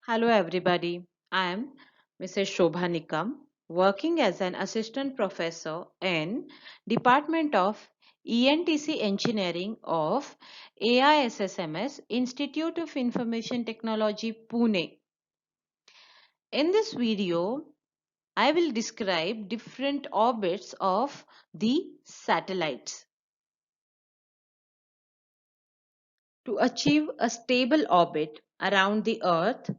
Hello everybody, I am Mrs. Shobha Nikam, working as an assistant professor in Department of ENTC Engineering of AISSMS Institute of Information Technology Pune. In this video, I will describe different orbits of the satellites. To achieve a stable orbit around the Earth,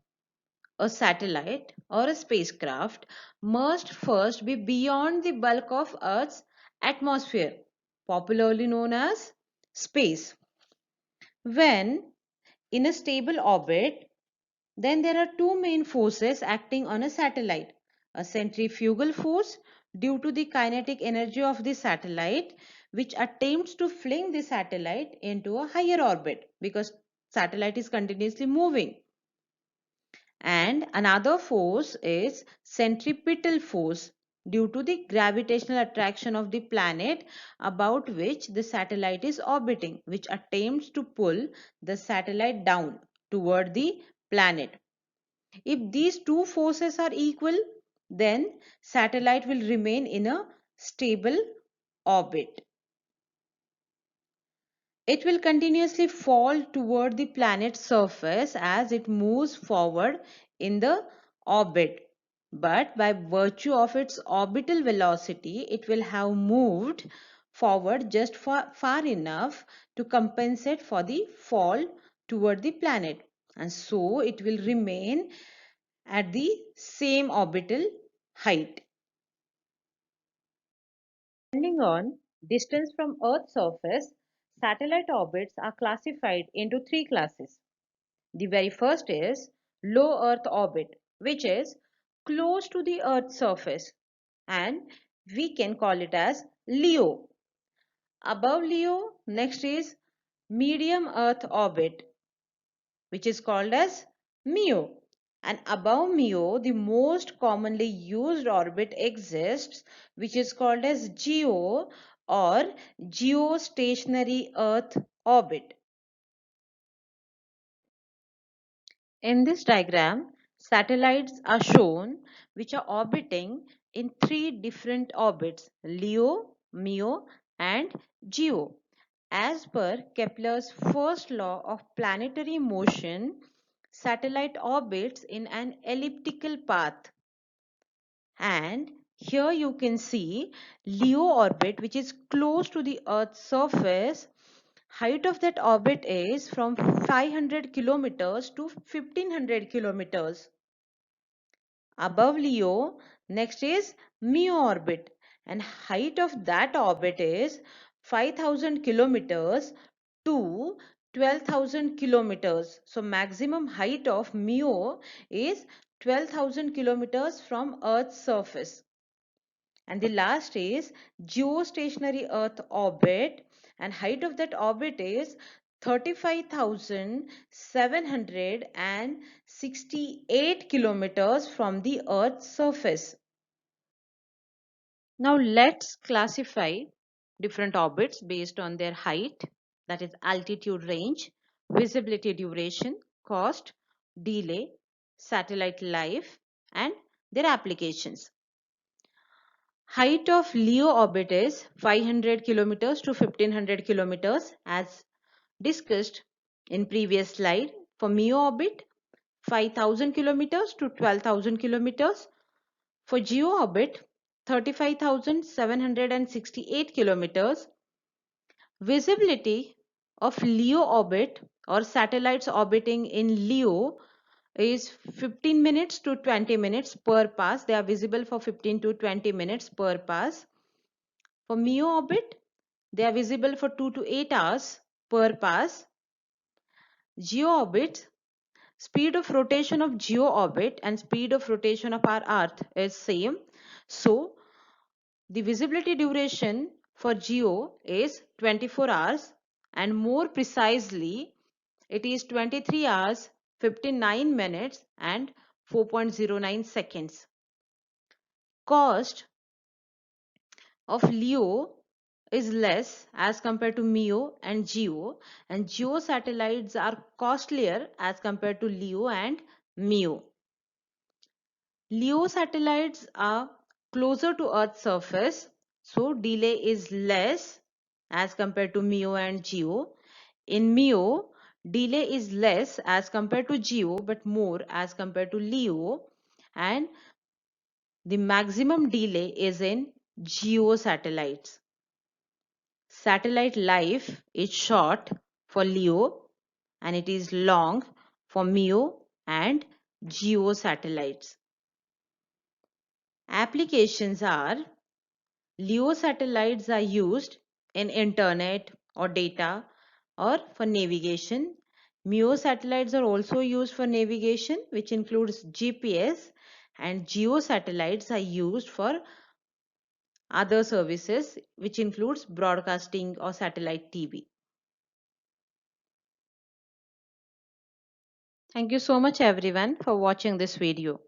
a satellite or a spacecraft must first be beyond the bulk of Earth's atmosphere, popularly known as space. When in a stable orbit, then there are two main forces acting on a satellite. A centrifugal force due to the kinetic energy of the satellite, which attempts to fling the satellite into a higher orbit because satellite is continuously moving. And another force is centripetal force due to the gravitational attraction of the planet about which the satellite is orbiting, which attempts to pull the satellite down toward the planet. If these two forces are equal, then satellite will remain in a stable orbit. It will continuously fall toward the planet's surface as it moves forward in the orbit. But by virtue of its orbital velocity, it will have moved forward just far enough to compensate for the fall toward the planet. And so it will remain at the same orbital height. Depending on distance from Earth's surface, satellite orbits are classified into three classes. The very first is low Earth orbit, which is close to the Earth's surface, and we can call it as LEO. Above LEO, next is medium Earth orbit, which is called as MEO. And above MEO, the most commonly used orbit exists, which is called as GEO or geostationary Earth orbit. In this diagram, satellites are shown which are orbiting in three different orbits: LEO, MEO, and GEO. As per Kepler's first law of planetary motion, satellite orbits in an elliptical path. And here you can see LEO orbit, which is close to the Earth's surface. Height of that orbit is from 500 kilometers to 1500 kilometers. Above LEO, next is MEO orbit, and height of that orbit is 5000 kilometers to 12,000 kilometers. So maximum height of MEO is 12,000 kilometers from Earth's surface. And the last is geostationary Earth orbit, and height of that orbit is 35,768 kilometers from the Earth's surface. Now let's classify different orbits based on their height, that is altitude range, visibility duration, cost, delay, satellite life, and their applications. Height of LEO orbit is 500 kilometers to 1500 kilometers as discussed in previous slide. For MEO orbit, 5000 kilometers to 12,000 kilometers. For GEO orbit, 35,768 kilometers. Visibility of LEO orbit or satellites orbiting in LEO is 15 minutes to 20 minutes per pass. They are visible for 15 to 20 minutes per pass. For MEO orbit, they are visible for 2 to 8 hours per pass. GEO orbit, speed of rotation of GEO orbit and speed of rotation of our Earth is same. So the visibility duration for GEO is 24 hours, and more precisely it is 23 hours 59 minutes and 4.09 seconds. Cost of LEO is less as compared to MEO and GEO satellites are costlier as compared to LEO and MEO. LEO satellites are closer to Earth's surface, so delay is less as compared to MEO and GEO. In MEO, delay is less as compared to GEO but more as compared to LEO, and the maximum delay is in GEO satellites. Satellite life is short for LEO and it is long for MEO and GEO satellites. Applications are: LEO satellites are used in internet or data or for navigation. MEO satellites are also used for navigation, which includes GPS, and GEO satellites are used for other services, which includes broadcasting or satellite TV. Thank you so much everyone for watching this video.